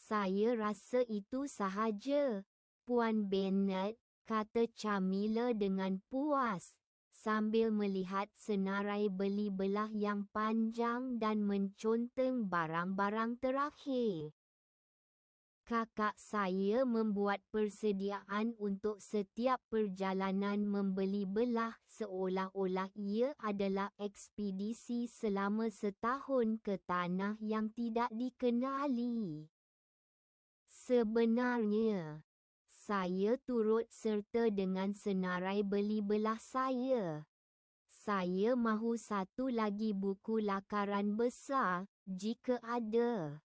Saya rasa itu sahaja, Puan Bennett, kata Camilla dengan puas, sambil melihat senarai beli belah yang panjang dan menconteng barang-barang terakhir. Kakak saya membuat persediaan untuk setiap perjalanan membeli belah seolah-olah ia adalah ekspedisi selama setahun ke tanah yang tidak dikenali. Sebenarnya, saya turut serta dengan senarai beli belah saya. Saya mahu satu lagi buku lakaran besar, jika ada.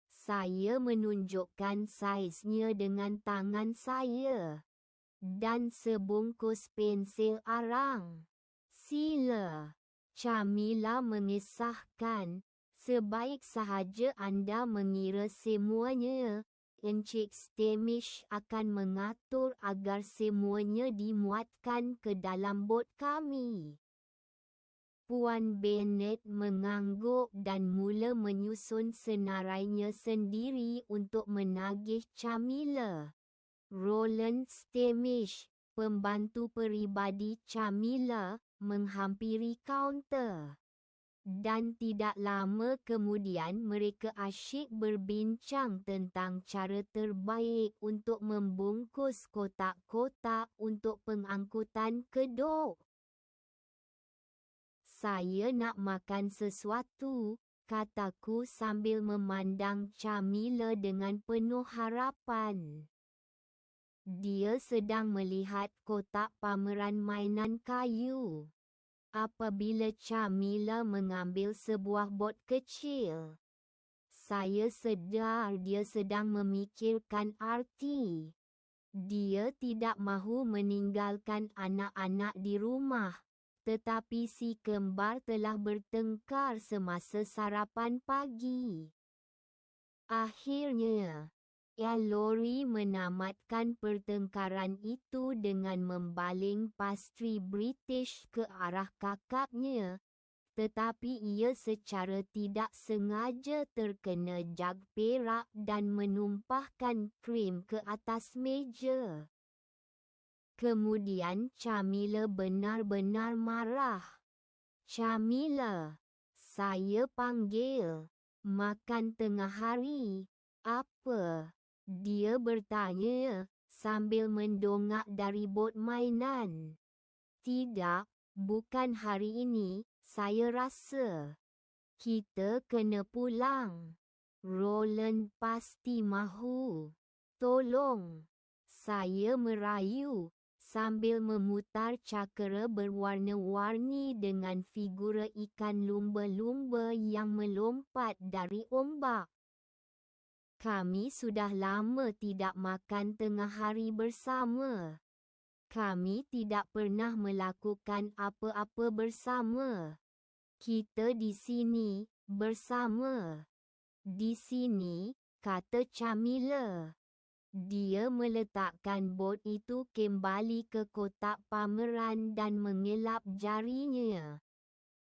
Saya menunjukkan saiznya dengan tangan saya. Dan sebungkus pensil arang. Sila. Camilla mengisahkan, sebaik sahaja anda mengira semuanya, Encik Stamish akan mengatur agar semuanya dimuatkan ke dalam bot kami. Puan Bennett mengangguk dan mula menyusun senarainya sendiri untuk menagih Camilla. Roland Stamish, pembantu peribadi Camilla, menghampiri kaunter. Dan tidak lama kemudian mereka asyik berbincang tentang cara terbaik untuk membungkus kotak-kotak untuk pengangkutan ke dok. Saya nak makan sesuatu, kataku sambil memandang Camilla dengan penuh harapan. Dia sedang melihat kotak pameran mainan kayu. Apabila Camilla mengambil sebuah bot kecil, saya sedar dia sedang memikirkan arti. Dia tidak mahu meninggalkan anak-anak di rumah. Tetapi si kembar telah bertengkar semasa sarapan pagi. Akhirnya, Ellory menamatkan pertengkaran itu dengan membaling pastri British ke arah kakaknya, tetapi ia secara tidak sengaja terkena jug perak dan menumpahkan krim ke atas meja. Kemudian Camilla benar-benar marah. Camilla, saya panggil. Makan tengah hari. Apa? Dia bertanya, sambil mendongak dari bot mainan. Tidak, bukan hari ini, saya rasa. Kita kena pulang. Roland pasti mahu. Tolong. Saya merayu, sambil memutar cakera berwarna-warni dengan figura ikan lumba-lumba yang melompat dari ombak. Kami sudah lama tidak makan tengah hari bersama. Kami tidak pernah melakukan apa-apa bersama. Kita di sini, bersama. Di sini, kata Camilla. Dia meletakkan bot itu kembali ke kotak pameran dan mengelap jarinya.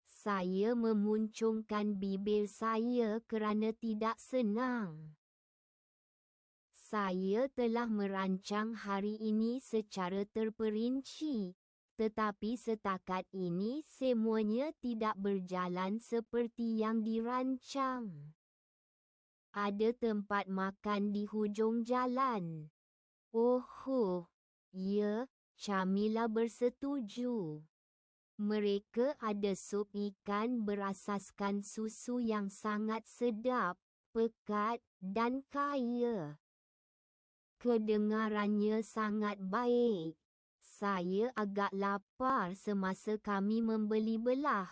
Saya memuncungkan bibir saya kerana tidak senang. Saya telah merancang hari ini secara terperinci, tetapi setakat ini semuanya tidak berjalan seperti yang dirancang. Ada tempat makan di hujung jalan. Oh, ya, Camilla bersetuju. Mereka ada sup ikan berasaskan susu yang sangat sedap, pekat, dan kaya. Kedengarannya sangat baik. Saya agak lapar semasa kami membeli belah.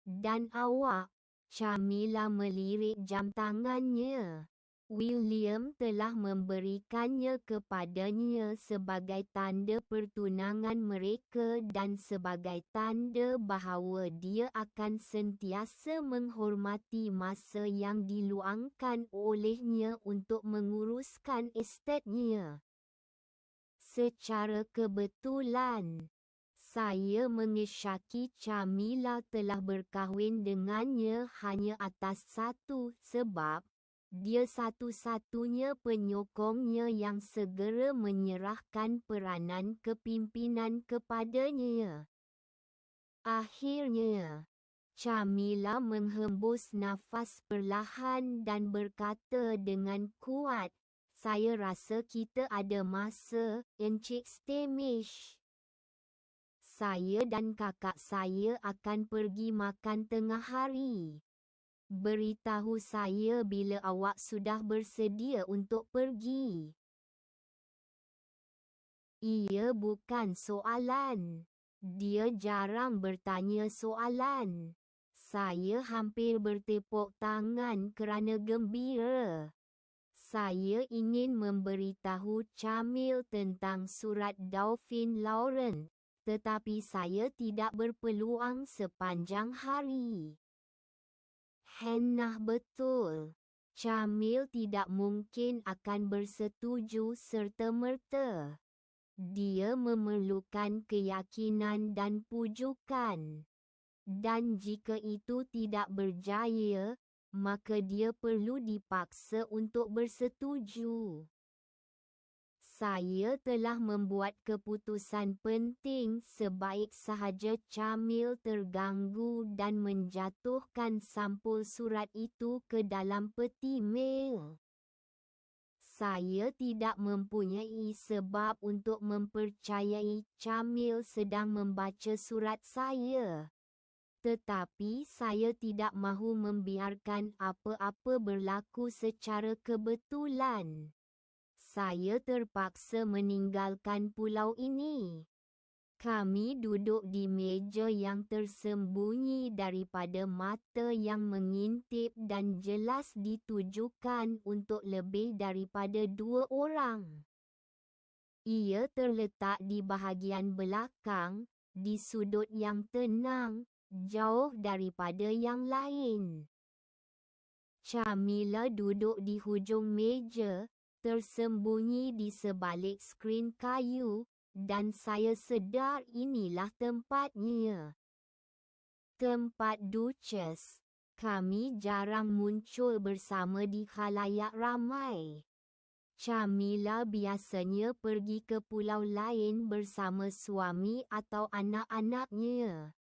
Dan awak? Camilla melirik jam tangannya. William telah memberikannya kepadanya sebagai tanda pertunangan mereka dan sebagai tanda bahawa dia akan sentiasa menghormati masa yang diluangkan olehnya untuk menguruskan estetnya. Secara kebetulan, saya mengisyaki Camilla telah berkahwin dengannya hanya atas satu sebab, Dia satu-satunya penyokongnya yang segera menyerahkan peranan kepimpinan kepadanya. Akhirnya, Camilla menghembus nafas perlahan dan berkata dengan kuat, "Saya rasa kita ada masa, Encik Stamish. Saya dan kakak saya akan pergi makan tengah hari. Beritahu saya bila awak sudah bersedia untuk pergi." Ia bukan soalan. Dia jarang bertanya soalan. Saya hampir bertepuk tangan kerana gembira. Saya ingin memberitahu Camille tentang surat Dauphin Lauren, tetapi saya tidak berpeluang sepanjang hari. Hannah betul. Camille tidak mungkin akan bersetuju serta-merta. Dia memerlukan keyakinan dan pujukan. Dan jika itu tidak berjaya, maka dia perlu dipaksa untuk bersetuju. Saya telah membuat keputusan penting sebaik sahaja Camille terganggu dan menjatuhkan sampul surat itu ke dalam peti mel. Saya tidak mempunyai sebab untuk mempercayai Camille sedang membaca surat saya. Tetapi saya tidak mahu membiarkan apa-apa berlaku secara kebetulan. Saya terpaksa meninggalkan pulau ini. Kami duduk di meja yang tersembunyi daripada mata yang mengintip dan jelas ditujukan untuk lebih daripada 2 orang. Ia terletak di bahagian belakang, di sudut yang tenang, jauh daripada yang lain. Camilla duduk di hujung meja, tersembunyi di sebalik skrin kayu, dan saya sedar inilah tempatnya. Tempat Duchess. Kami jarang muncul bersama di khalayak ramai. Camilla biasanya pergi ke pulau lain bersama suami atau anak-anaknya.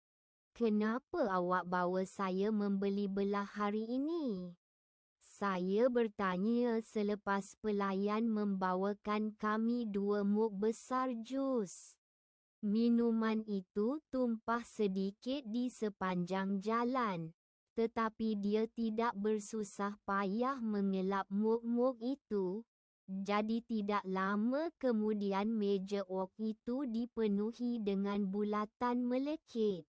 "Kenapa awak bawa saya membeli belah hari ini?" Saya bertanya selepas pelayan membawakan kami 2 mug besar jus. Minuman itu tumpah sedikit di sepanjang jalan, tetapi dia tidak bersusah payah mengelap mug-mug itu, jadi tidak lama kemudian meja oak itu dipenuhi dengan bulatan melekit.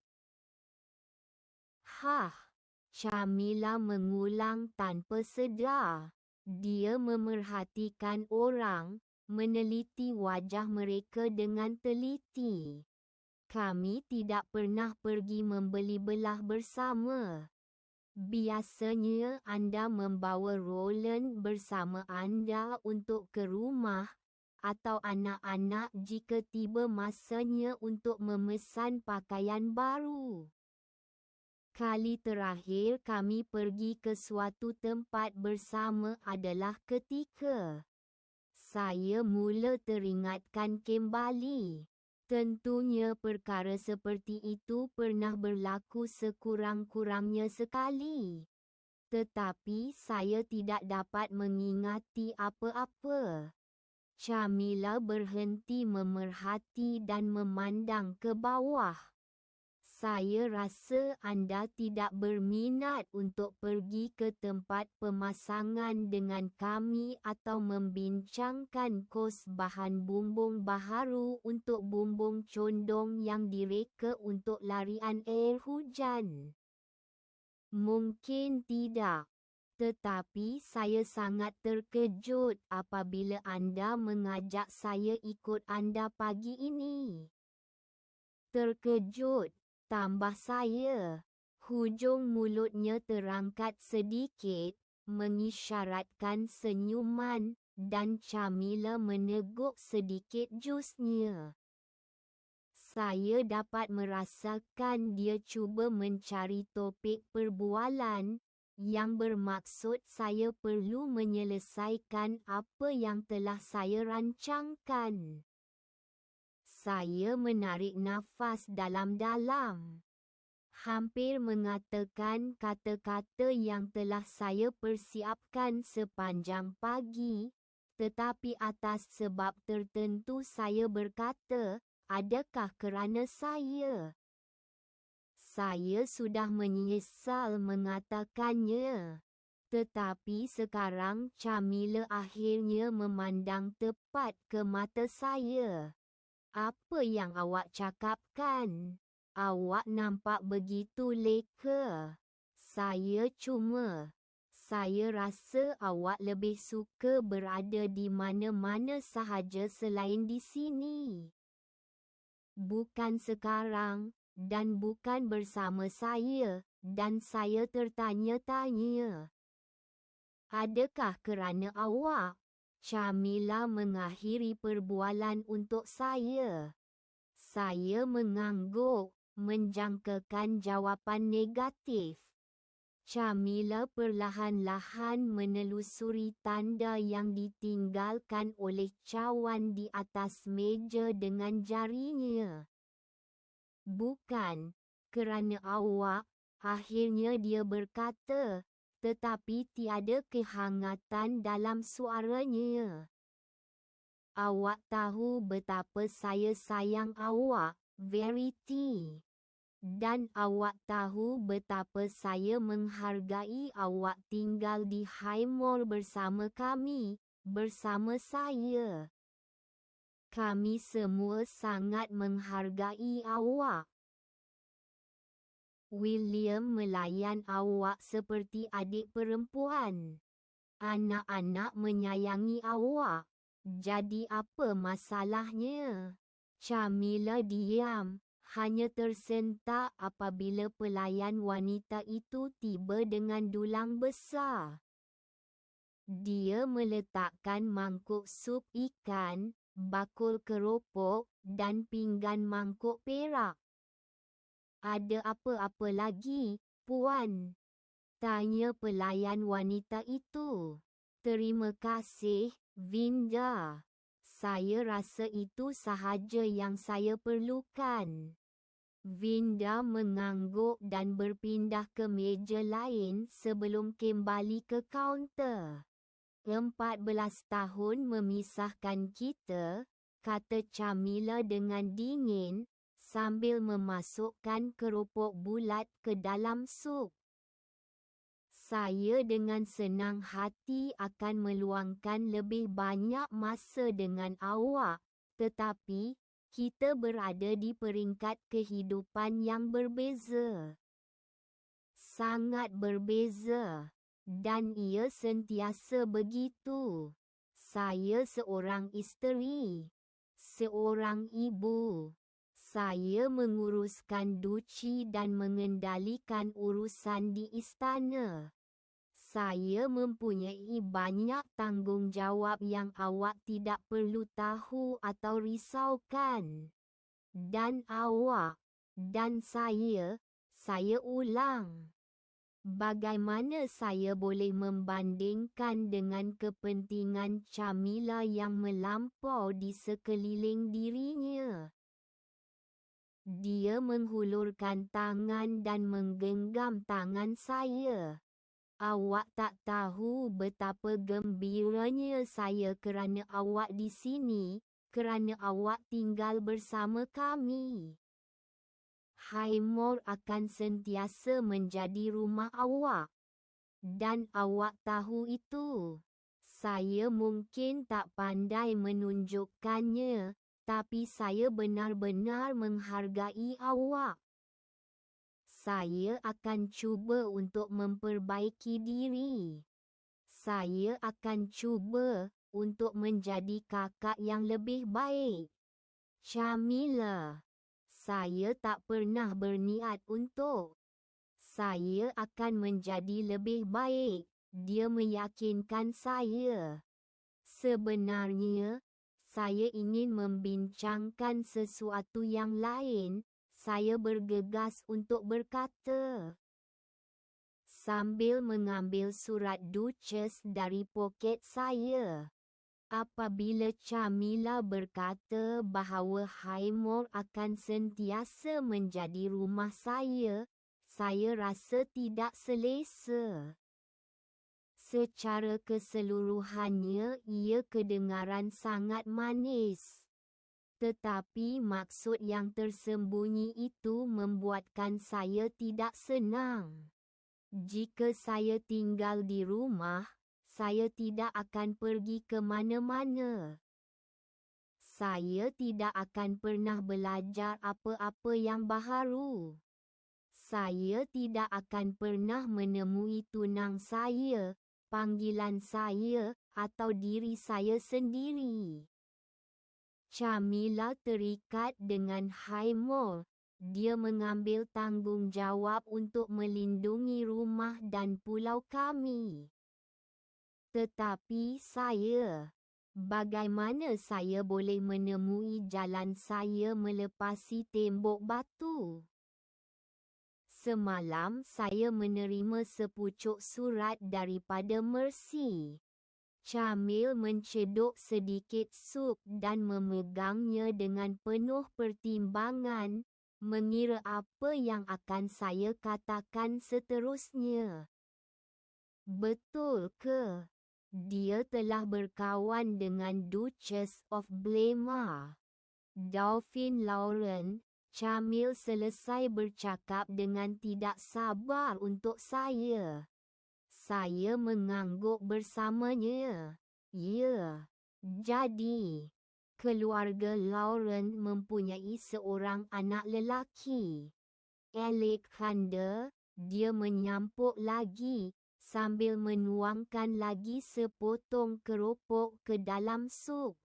"Hah!" Camilla mengulang tanpa sedar. Dia memerhatikan orang, meneliti wajah mereka dengan teliti. "Kami tidak pernah pergi membeli belah bersama. Biasanya anda membawa Roland bersama anda untuk ke rumah, atau anak-anak jika tiba masanya untuk memesan pakaian baru. Kali terakhir kami pergi ke suatu tempat bersama adalah ketika..." Saya mula teringatkan kembali. Tentunya perkara seperti itu pernah berlaku sekurang-kurangnya sekali. Tetapi saya tidak dapat mengingati apa-apa. Camilla berhenti memerhati dan memandang ke bawah. "Saya rasa anda tidak berminat untuk pergi ke tempat pemasangan dengan kami atau membincangkan kos bahan bumbung baharu untuk bumbung condong yang direka untuk larian air hujan." "Mungkin tidak. Tetapi saya sangat terkejut apabila anda mengajak saya ikut anda pagi ini." "Terkejut," tambah saya. Hujung mulutnya terangkat sedikit, mengisyaratkan senyuman, dan Camilla meneguk sedikit jusnya. Saya dapat merasakan dia cuba mencari topik perbualan, yang bermaksud saya perlu menyelesaikan apa yang telah saya rancangkan. Saya menarik nafas dalam-dalam. Hampir mengatakan kata-kata yang telah saya persiapkan sepanjang pagi, tetapi atas sebab tertentu saya berkata, adakah kerana saya? Saya sudah menyesal mengatakannya. Tetapi sekarang Camilla akhirnya memandang tepat ke mata saya. Apa yang awak cakapkan? Awak nampak begitu leka. Saya rasa awak lebih suka berada di mana-mana sahaja selain di sini. Bukan sekarang, dan bukan bersama saya, dan saya tertanya-tanya. Adakah kerana awak? Camilla mengakhiri perbualan untuk saya. Saya mengangguk, menjangkakan jawapan negatif. Camilla perlahan-lahan menelusuri tanda yang ditinggalkan oleh cawan di atas meja dengan jarinya. Bukan, kerana awak, akhirnya dia berkata, tetapi tiada kehangatan dalam suaranya. Awak tahu betapa saya sayang awak, Verity. Dan awak tahu betapa saya menghargai awak tinggal di Highmore bersama kami, bersama saya. Kami semua sangat menghargai awak. William melayan awak seperti adik perempuan. Anak-anak menyayangi awak. Jadi apa masalahnya? Camilla diam, hanya tersentak apabila pelayan wanita itu tiba dengan dulang besar. Dia meletakkan mangkuk sup ikan, bakul keropok, dan pinggan mangkuk perak. Ada apa-apa lagi, Puan? Tanya pelayan wanita itu. Terima kasih, Vinda. Saya rasa itu sahaja yang saya perlukan. Vinda mengangguk dan berpindah ke meja lain sebelum kembali ke kaunter. 14 tahun memisahkan kita, kata Camilla dengan dingin, sambil memasukkan keropok bulat ke dalam sup. Saya dengan senang hati akan meluangkan lebih banyak masa dengan awak, tetapi kita berada di peringkat kehidupan yang berbeza. Sangat berbeza. Dan ia sentiasa begitu. Saya seorang isteri. Seorang ibu. Saya menguruskan duci dan mengendalikan urusan di istana. Saya mempunyai banyak tanggungjawab yang awak tidak perlu tahu atau risaukan. Dan awak, dan saya ulang. Bagaimana saya boleh membandingkan dengan kepentingan Camilla yang melampau di sekeliling dirinya? Dia menghulurkan tangan dan menggenggam tangan saya. Awak tak tahu betapa gembiranya saya kerana awak di sini, kerana awak tinggal bersama kami. Highmore akan sentiasa menjadi rumah awak. Dan awak tahu itu. Saya mungkin tak pandai menunjukkannya, tapi saya benar-benar menghargai awak. Saya akan cuba untuk memperbaiki diri. Saya akan cuba untuk menjadi kakak yang lebih baik. Camilla, saya tak pernah berniat untuk. Saya akan menjadi lebih baik, dia meyakinkan saya. Sebenarnya, saya ingin membincangkan sesuatu yang lain, saya bergegas untuk berkata. sambil mengambil surat Duchess dari poket saya. Apabila Camilla berkata bahawa Highmore akan sentiasa menjadi rumah saya rasa tidak selesa. Secara keseluruhannya ia kedengaran sangat manis. Tetapi maksud yang tersembunyi itu membuatkan saya tidak senang. Jika saya tinggal di rumah, saya tidak akan pergi ke mana-mana. Saya tidak akan pernah belajar apa-apa yang baharu. Saya tidak akan pernah menemui tunang saya, panggilan saya, atau diri saya sendiri. Camilla terikat dengan Highmore. Dia mengambil tanggungjawab untuk melindungi rumah dan pulau kami. Tetapi saya, bagaimana saya boleh menemui jalan saya melepasi tembok batu? Semalam saya menerima sepucuk surat daripada Mercy. Camille mencedok sedikit sup dan memegangnya dengan penuh pertimbangan, mengira apa yang akan saya katakan seterusnya. Betul ke? Dia telah berkawan dengan Duchess of Blema. Dauphine Lauren, Camille selesai bercakap dengan tidak sabar untuk saya. Saya mengangguk bersamanya. Ya, jadi, keluarga Lauren mempunyai seorang anak lelaki. Alexander, dia menyampuk lagi, sambil menuangkan lagi sepotong keropok ke dalam sup.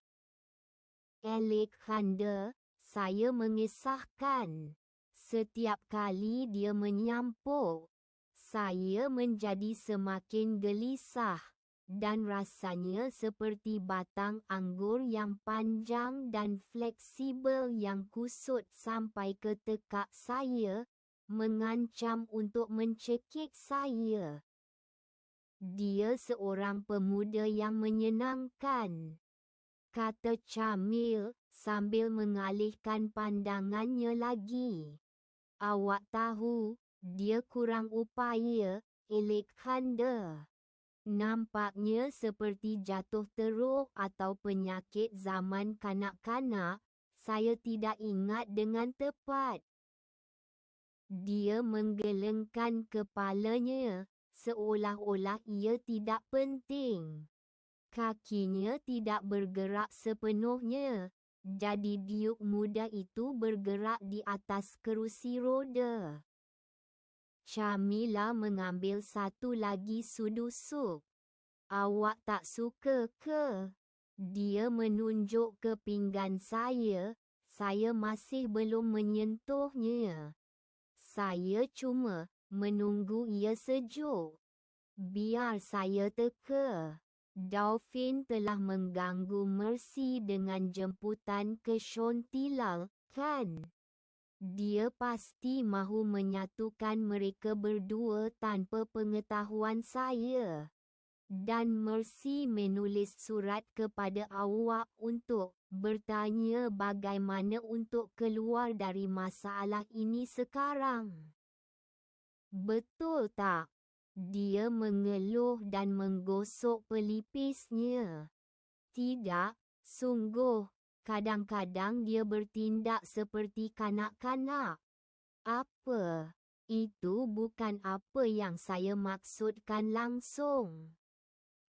Alexander, saya mengesahkan. Setiap kali dia menyampuk, saya menjadi semakin gelisah, dan rasanya seperti batang anggur yang panjang dan fleksibel yang kusut sampai ke tekak saya, mengancam untuk mencekik saya. Dia seorang pemuda yang menyenangkan, kata Camille sambil mengalihkan pandangannya lagi. Awak tahu, dia kurang upaya, Alexander. Nampaknya seperti jatuh teruk atau penyakit zaman kanak-kanak, saya tidak ingat dengan tepat. Dia menggelengkan kepalanya, seolah-olah ia tidak penting. Kakinya tidak bergerak sepenuhnya, jadi Duke muda itu bergerak di atas kerusi roda. Camilla mengambil satu lagi sudu sup. Awak tak suka ke? Dia menunjuk ke pinggan saya masih belum menyentuhnya. Saya cuma menunggu ia sejuk. Biar saya teka. Dauphine telah mengganggu Mercy dengan jemputan ke Shontilal, kan? Dia pasti mahu menyatukan mereka berdua tanpa pengetahuan saya. Dan Mercy menulis surat kepada awak untuk bertanya bagaimana untuk keluar dari masalah ini sekarang. Betul tak? Dia mengeluh dan menggosok pelipisnya. Tidak, sungguh, kadang-kadang dia bertindak seperti kanak-kanak. Apa? Itu bukan apa yang saya maksudkan langsung.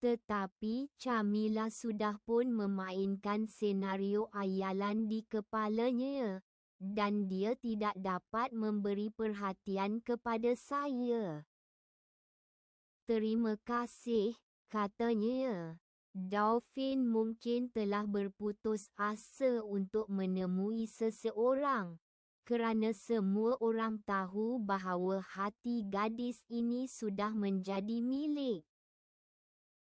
Tetapi Camilla sudah pun memainkan senario ayalan di kepalanya, dan dia tidak dapat memberi perhatian kepada saya. Terima kasih, katanya. Dauphine mungkin telah berputus asa untuk menemui seseorang, kerana semua orang tahu bahawa hati gadis ini sudah menjadi milik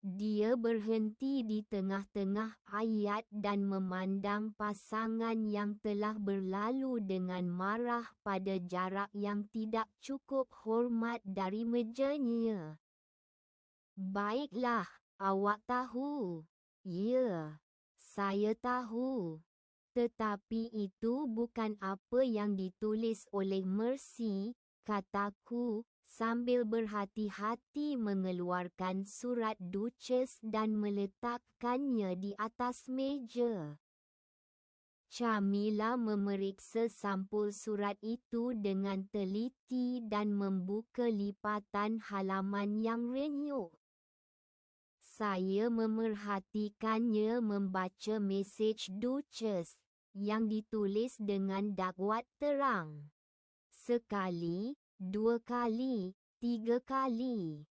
Dia berhenti di tengah-tengah ayat dan memandang pasangan yang telah berlalu dengan marah pada jarak yang tidak cukup hormat dari mejanya. Baiklah, awak tahu. Ya, saya tahu. Tetapi itu bukan apa yang ditulis oleh Mercy, kataku, sambil berhati-hati mengeluarkan surat Duchess dan meletakkannya di atas meja. Camilla memeriksa sampul surat itu dengan teliti dan membuka lipatan halaman yang renyuh. Saya memerhatikannya membaca mesej Duchess, yang ditulis dengan dakwat terang. Sekali, 2 kali, 3 kali.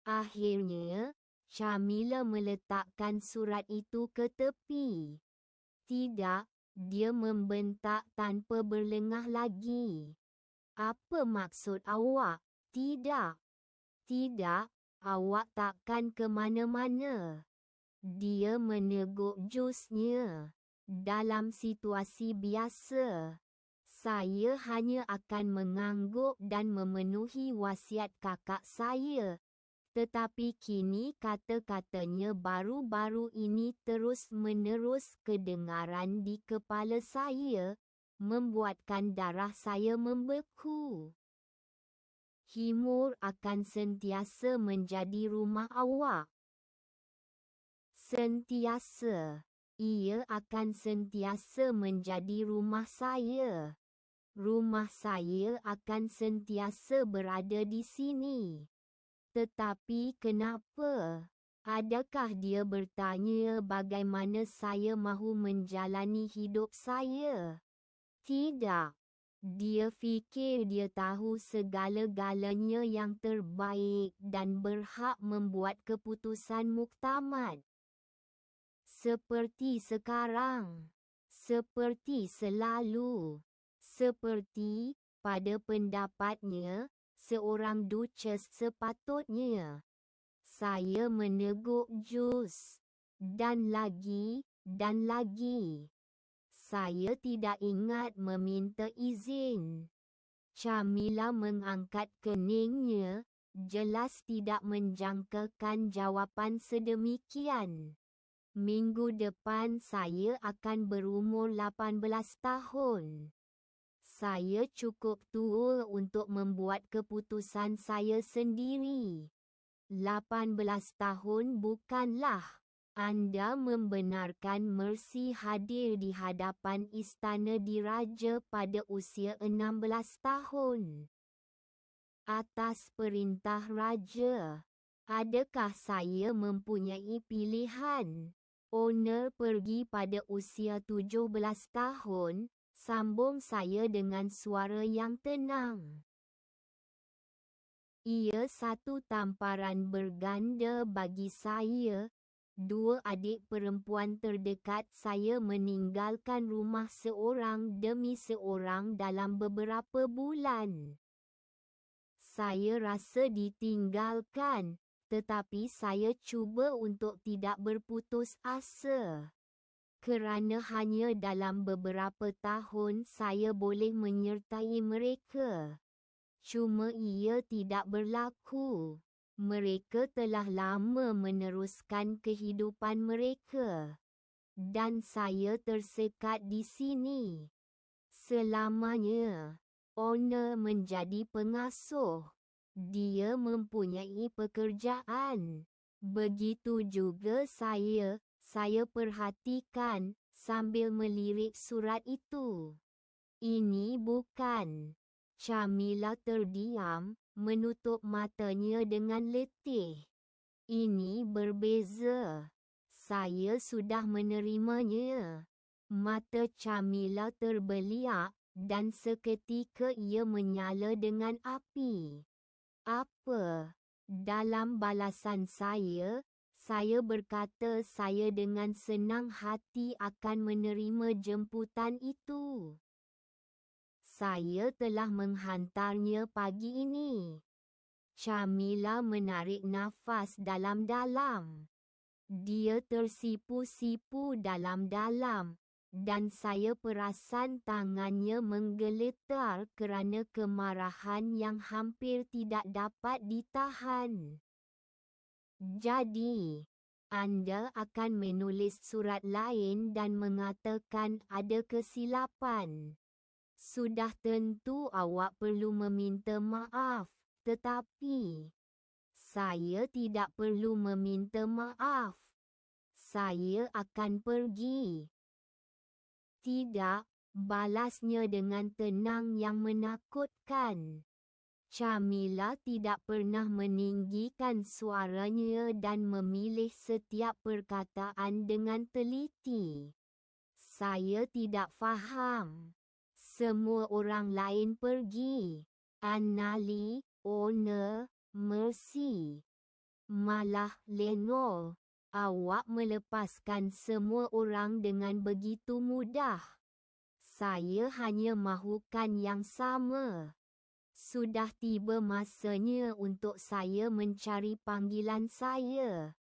Akhirnya, Camilla meletakkan surat itu ke tepi. Tidak, dia membentak tanpa berlengah lagi. Apa maksud awak? Tidak. Tidak, awak takkan ke mana-mana. Dia meneguk jusnya. Dalam situasi biasa, saya hanya akan mengangguk dan memenuhi wasiat kakak saya. Tetapi kini kata-katanya baru-baru ini terus-menerus kedengaran di kepala saya, membuatkan darah saya membeku. Himur akan sentiasa menjadi rumah awak. Sentiasa. Ia akan sentiasa menjadi rumah saya. Rumah saya akan sentiasa berada di sini. Tetapi kenapa? Adakah dia bertanya bagaimana saya mahu menjalani hidup saya? Tidak. Dia fikir dia tahu segala-galanya yang terbaik dan berhak membuat keputusan muktamad. Seperti sekarang. Seperti selalu. Seperti, pada pendapatnya, seorang Duchess sepatutnya. Saya meneguk jus. Dan lagi, dan lagi. Saya tidak ingat meminta izin. Camilla mengangkat keningnya, jelas tidak menjangkakan jawapan sedemikian. Minggu depan saya akan berumur 18 tahun. Saya cukup tua untuk membuat keputusan saya sendiri. 18 tahun bukanlah. Anda membenarkan Mercy hadir di hadapan istana diraja pada usia 16 tahun. Atas perintah raja. Adakah saya mempunyai pilihan? Honor pergi pada usia 17 tahun, sambung saya dengan suara yang tenang. Ia satu tamparan berganda bagi saya. 2 adik perempuan terdekat saya meninggalkan rumah seorang demi seorang dalam beberapa bulan. Saya rasa ditinggalkan. Tetapi saya cuba untuk tidak berputus asa. Kerana hanya dalam beberapa tahun saya boleh menyertai mereka. Cuma ia tidak berlaku. Mereka telah lama meneruskan kehidupan mereka. Dan saya tersekat di sini. Selamanya. Honor menjadi pengasuh. Dia mempunyai pekerjaan. Begitu juga saya perhatikan, sambil melirik surat itu. Ini bukan. Camilla terdiam, menutup matanya dengan letih. Ini berbeza. Saya sudah menerimanya. Mata Camilla terbeliak, dan seketika ia menyala dengan api. Apa? Dalam balasan saya berkata saya dengan senang hati akan menerima jemputan itu. Saya telah menghantarnya pagi ini. Camilla menarik nafas dalam-dalam. Dia tersipu-sipu dalam-dalam, dan saya perasan tangannya menggeletar kerana kemarahan yang hampir tidak dapat ditahan. Jadi, anda akan menulis surat lain dan mengatakan ada kesilapan. Sudah tentu awak perlu meminta maaf, tetapi saya tidak perlu meminta maaf. Saya akan pergi. Tidak, balasnya dengan tenang yang menakutkan. Camilla tidak pernah meninggikan suaranya dan memilih setiap perkataan dengan teliti. Saya tidak faham. Semua orang lain pergi. Anali, Ona, Mercy. Malah Lenore, awak melepaskan semua orang dengan begitu mudah. Saya hanya mahukan yang sama. Sudah tiba masanya untuk saya mencari panggilan saya.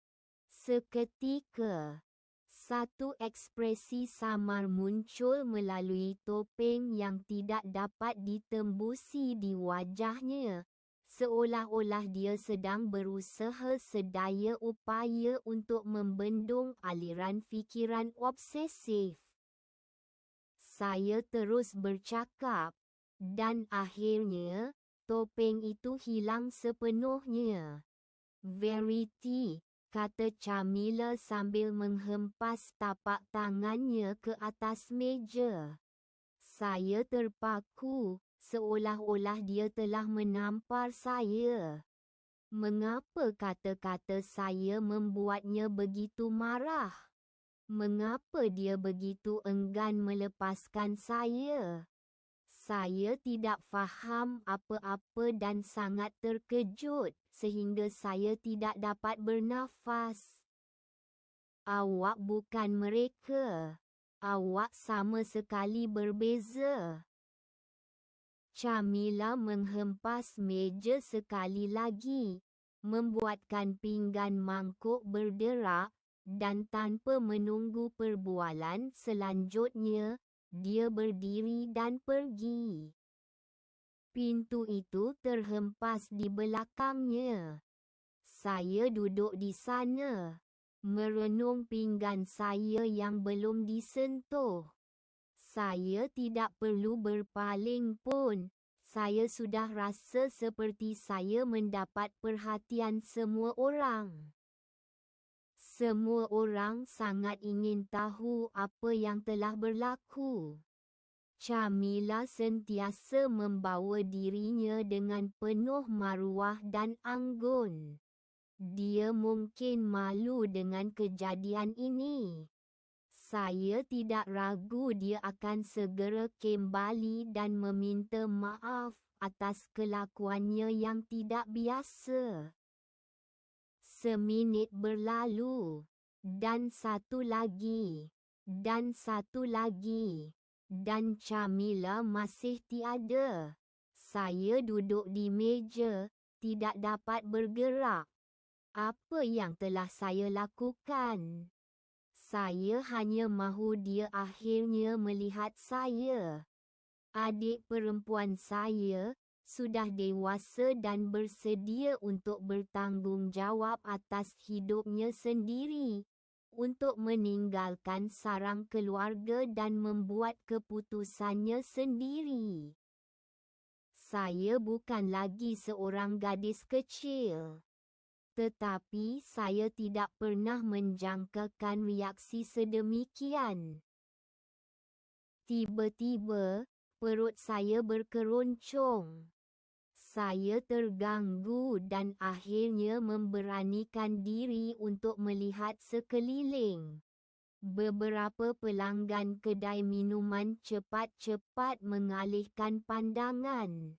Seketika, satu ekspresi samar muncul melalui topeng yang tidak dapat ditembusi di wajahnya, seolah-olah dia sedang berusaha sedaya upaya untuk membendung aliran fikiran obsesif. Saya terus bercakap. Dan akhirnya, topeng itu hilang sepenuhnya. Verity, kata Camilla sambil menghempas tapak tangannya ke atas meja. Saya terpaku, seolah-olah dia telah menampar saya. Mengapa kata-kata saya membuatnya begitu marah? Mengapa dia begitu enggan melepaskan saya? Saya tidak faham apa-apa dan sangat terkejut sehingga saya tidak dapat bernafas. Awak bukan mereka. Awak sama sekali berbeza. Camilla menghempas meja sekali lagi, membuatkan pinggan mangkuk berderak, dan tanpa menunggu perbualan selanjutnya, dia berdiri dan pergi. Pintu itu terhempas di belakangnya. Saya duduk di sana, merenung pinggan saya yang belum disentuh. Saya tidak perlu berpaling pun. Saya sudah rasa seperti saya mendapat perhatian semua orang. Semua orang sangat ingin tahu apa yang telah berlaku. Camilla sentiasa membawa dirinya dengan penuh maruah dan anggun. Dia mungkin malu dengan kejadian ini. Saya tidak ragu dia akan segera kembali dan meminta maaf atas kelakuannya yang tidak biasa. Seminit berlalu, dan satu lagi, dan satu lagi, dan Camilla masih tiada. Saya duduk di meja, tidak dapat bergerak. Apa yang telah saya lakukan? Saya hanya mahu dia akhirnya melihat saya. Adik perempuan saya sudah dewasa dan bersedia untuk bertanggungjawab atas hidupnya sendiri, untuk meninggalkan sarang keluarga dan membuat keputusannya sendiri. Saya bukan lagi seorang gadis kecil. Tetapi saya tidak pernah menjangkakan reaksi sedemikian. Tiba-tiba, perut saya berkeroncong. Saya terganggu dan akhirnya memberanikan diri untuk melihat sekeliling. Beberapa pelanggan kedai minuman cepat-cepat mengalihkan pandangan.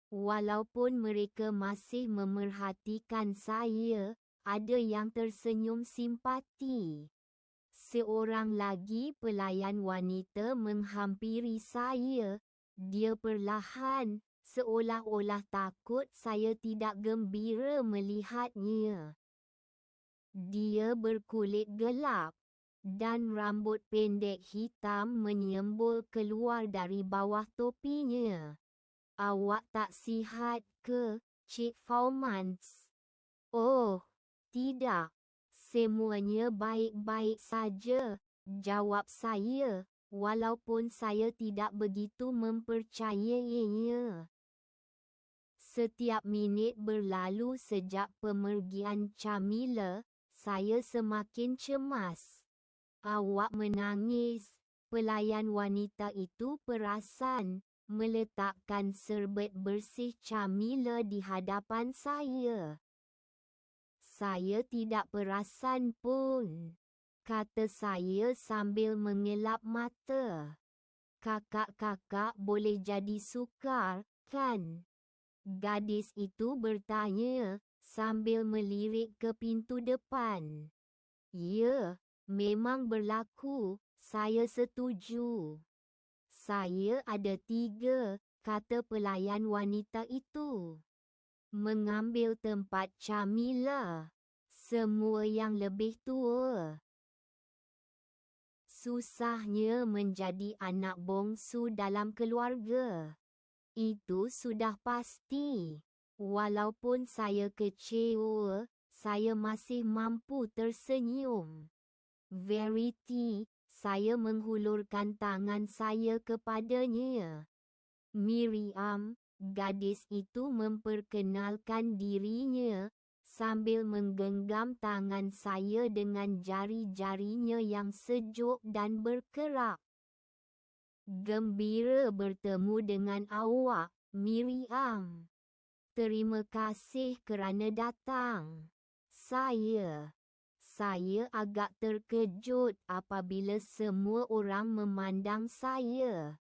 Walaupun mereka masih memerhatikan saya, ada yang tersenyum simpati. Seorang lagi pelayan wanita menghampiri saya. Dia perlahan, seolah-olah takut saya tidak gembira melihatnya. Dia berkulit gelap, dan rambut pendek hitam menyembul keluar dari bawah topinya. Awak tak sihat ke, Cik Faumans? Oh, tidak. Semuanya baik-baik saja, jawab saya, walaupun saya tidak begitu mempercayainya. Setiap minit berlalu sejak pemergian Camilla, saya semakin cemas. Awak menangis. Pelayan wanita itu perasan, meletakkan serbet bersih Camilla di hadapan saya. Saya tidak perasan pun, kata saya sambil mengelap mata. Kakak-kakak boleh jadi sukar, kan? Gadis itu bertanya, sambil melirik ke pintu depan. Ya, memang berlaku, saya setuju. Saya ada 3, kata pelayan wanita itu. Mengambil tempat Camilla. Semua yang lebih tua. Susahnya menjadi anak bongsu dalam keluarga. Itu sudah pasti. Walaupun saya kecewa, saya masih mampu tersenyum. Verity, saya menghulurkan tangan saya kepadanya. Miriam, gadis itu memperkenalkan dirinya, sambil menggenggam tangan saya dengan jari-jarinya yang sejuk dan berkerak. Gembira bertemu dengan awak, Miriam. Terima kasih kerana datang. Saya agak terkejut apabila semua orang memandang saya.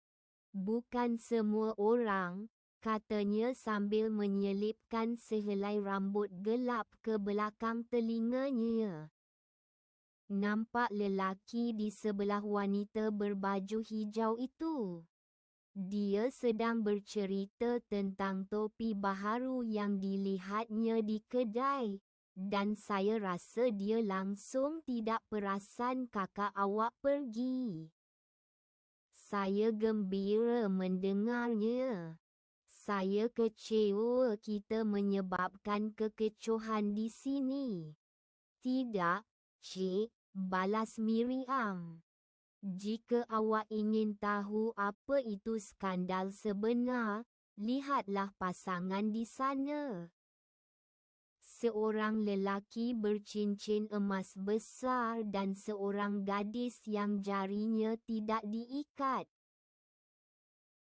Bukan semua orang, katanya sambil menyelipkan sehelai rambut gelap ke belakang telinganya. Nampak lelaki di sebelah wanita berbaju hijau itu. Dia sedang bercerita tentang topi baharu yang dilihatnya di kedai, dan saya rasa dia langsung tidak perasan kakak awak pergi. Saya gembira mendengarnya. Saya kecewa kita menyebabkan kekecohan di sini. Tidak, Cik, balas Miriam. Jika awak ingin tahu apa itu skandal sebenar, lihatlah pasangan di sana. Seorang lelaki bercincin emas besar dan seorang gadis yang jarinya tidak diikat.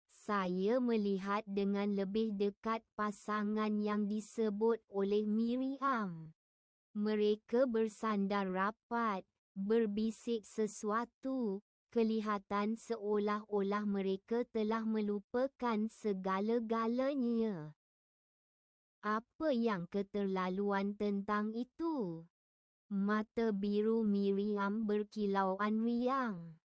Saya melihat dengan lebih dekat pasangan yang disebut oleh Miriam. Mereka bersandar rapat, berbisik sesuatu, kelihatan seolah-olah mereka telah melupakan segala-galanya. Apa yang keterlaluan tentang itu? Mata biru Miriam berkilauan riang.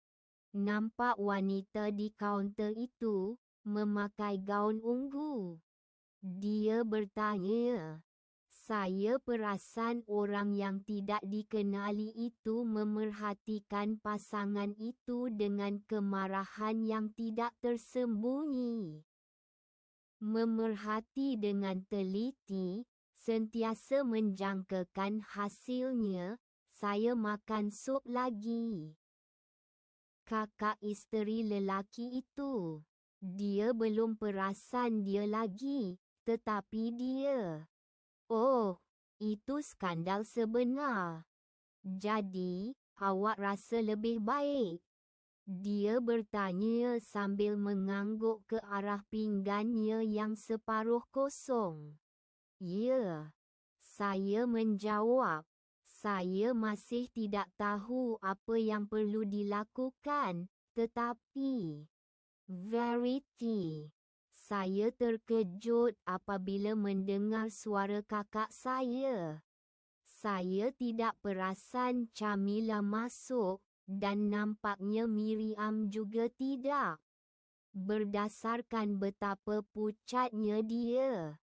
Nampak wanita di kaunter itu memakai gaun ungu. Dia bertanya. Saya perasan orang yang tidak dikenali itu memerhatikan pasangan itu dengan kemarahan yang tidak tersembunyi. Memerhati dengan teliti, sentiasa menjangkakan hasilnya, saya makan sup lagi. Kakak isteri lelaki itu. Dia belum perasan dia lagi, tetapi dia. Oh, itu skandal sebenar. Jadi, awak rasa lebih baik? Dia bertanya sambil mengangguk ke arah pinggannya yang separuh kosong. Ya, saya menjawab. Saya masih tidak tahu apa yang perlu dilakukan, tetapi... Verity. Saya terkejut apabila mendengar suara kakak saya. Saya tidak perasan Camilla masuk, dan nampaknya Miriam juga tidak. berdasarkan betapa pucatnya dia.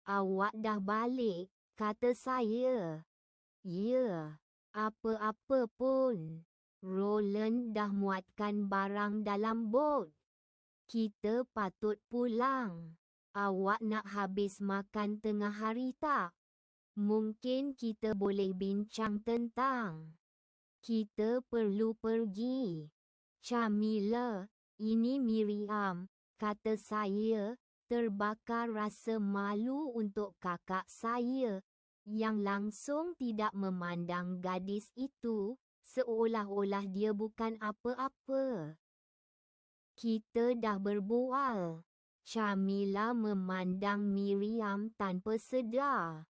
"Awak dah balik," kata saya. "Ya, apa-apa pun. Roland dah muatkan barang dalam bot. Kita patut pulang. Awak nak habis makan tengah hari tak? Mungkin kita boleh bincang tentang." "Kita perlu pergi." "Camilla, ini Miriam," kata saya, terbakar rasa malu untuk kakak saya, yang langsung tidak memandang gadis itu, seolah-olah dia bukan apa-apa. "Kita dah berbual." Camilla memandang Miriam tanpa sedar.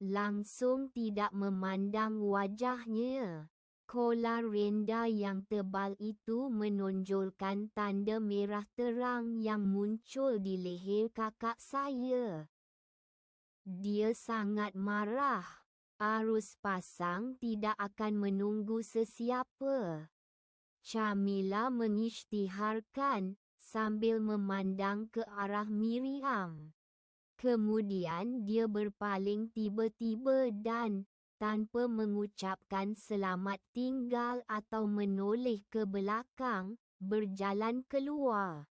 Langsung tidak memandang wajahnya. Kolar rendah yang tebal itu menonjolkan tanda merah terang yang muncul di leher kakak saya. Dia sangat marah. Arus pasang tidak akan menunggu sesiapa. Camilla mengisytiharkan sambil memandang ke arah Miriam. Kemudian dia berpaling tiba-tiba dan, tanpa mengucapkan selamat tinggal atau menoleh ke belakang, berjalan keluar.